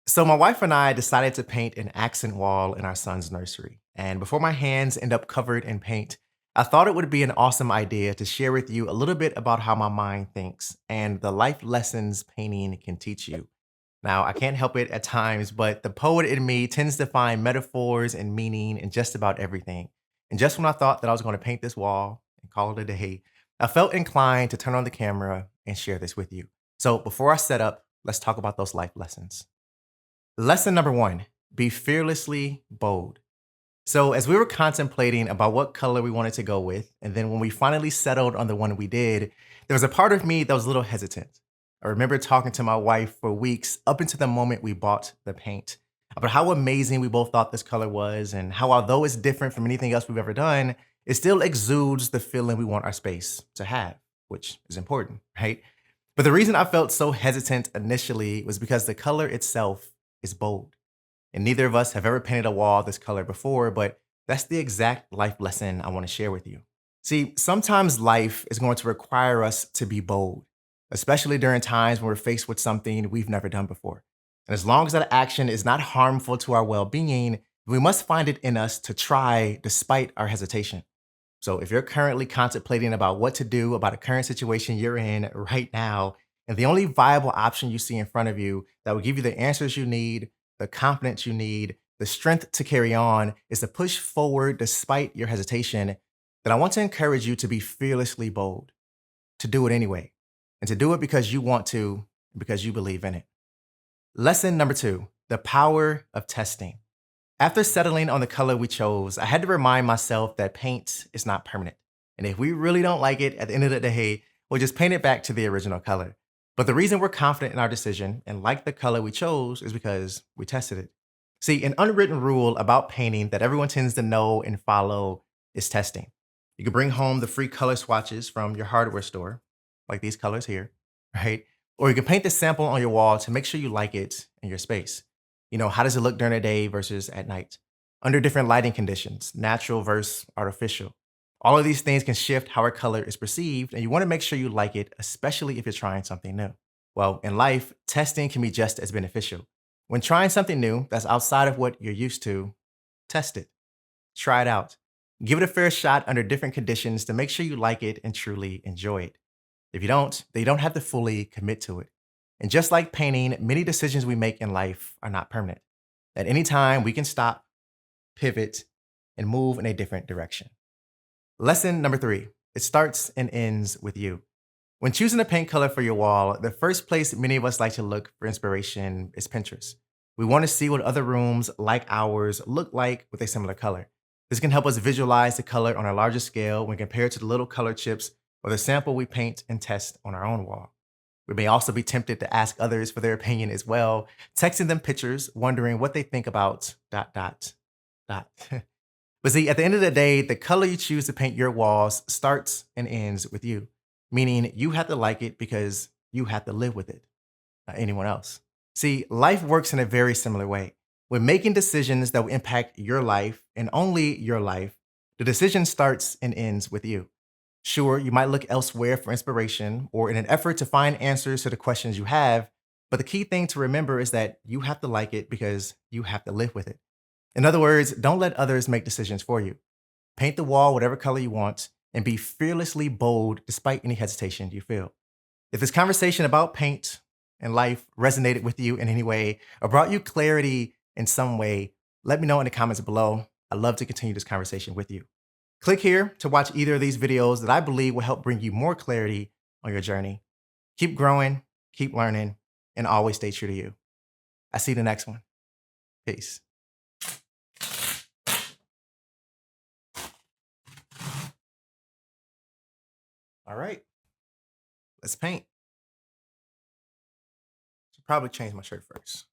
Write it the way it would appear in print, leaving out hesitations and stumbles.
So my wife and I decided to paint an accent wall in our son's nursery. And before my hands end up covered in paint, I thought it would be an awesome idea to share with you a little bit about how my mind thinks and the life lessons painting can teach you. Now, I can't help it at times, but the poet in me tends to find metaphors and meaning in just about everything. And just when I thought that I was going to paint this wall and call it a day, I felt inclined to turn on the camera and share this with you. So before I set up, let's talk about those life lessons. Lesson number one, be fearlessly bold. So, as we were contemplating about what color we wanted to go with, and then when we finally settled on the one we did, there was a part of me that was a little hesitant. I remember talking to my wife for weeks up until the moment we bought the paint about how amazing we both thought this color was, and how, although it's different from anything else we've ever done, it still exudes the feeling we want our space to have, which is important, right? But the reason I felt so hesitant initially was because the color itself is bold. And neither of us have ever painted a wall this color before, but that's the exact life lesson I want to share with you. See, sometimes life is going to require us to be bold, especially during times when we're faced with something we've never done before. And as long as that action is not harmful to our well being, we must find it in us to try despite our hesitation. So if you're currently contemplating about what to do about a current situation you're in right now, and the only viable option you see in front of you that will give you the answers you need, the confidence you need, the strength to carry on is to push forward despite your hesitation, then I want to encourage you to be fearlessly bold, to do it anyway, and to do it because you want to, because you believe in it. Lesson number two, the power of testing. After settling on the color we chose, I had to remind myself that paint is not permanent. And if we really don't like it at the end of the day, we'll just paint it back to the original color. But the reason we're confident in our decision and like the color we chose is because we tested it. See, an unwritten rule about painting that everyone tends to know and follow is testing. You can bring home the free color swatches from your hardware store, like these colors here, right? Or you can paint the sample on your wall to make sure you like it in your space. How does it look during the day versus at night? Under different lighting conditions, natural versus artificial. All of these things can shift how a color is perceived, and you want to make sure you like it, especially if you're trying something new. Well, in life, testing can be just as beneficial. When trying something new that's outside of what you're used to, test it. Try it out. Give it a fair shot under different conditions to make sure you like it and truly enjoy it. If you don't, then you don't have to fully commit to it. And just like painting, many decisions we make in life are not permanent. At any time, we can stop, pivot, and move in a different direction. Lesson number three, it starts and ends with you. When choosing a paint color for your wall, the first place many of us like to look for inspiration is Pinterest. We want to see what other rooms like ours look like with a similar color. This can help us visualize the color on a larger scale when compared to the little color chips or the sample we paint and test on our own wall. We may also be tempted to ask others for their opinion as well, texting them pictures, wondering what they think about dot dot dot. But see, at the end of the day, the color you choose to paint your walls starts and ends with you, meaning you have to like it because you have to live with it, not anyone else. See, life works in a very similar way. When making decisions that will impact your life and only your life, the decision starts and ends with you. Sure, you might look elsewhere for inspiration or in an effort to find answers to the questions you have, but the key thing to remember is that you have to like it because you have to live with it. In other words, don't let others make decisions for you. Paint the wall whatever color you want and be fearlessly bold despite any hesitation you feel. If this conversation about paint and life resonated with you in any way or brought you clarity in some way, let me know in the comments below. I'd love to continue this conversation with you. Click here to watch either of these videos that I believe will help bring you more clarity on your journey. Keep growing, keep learning, and always stay true to you. I see you in the next one. Peace. All right, let's paint. Should probably change my shirt first.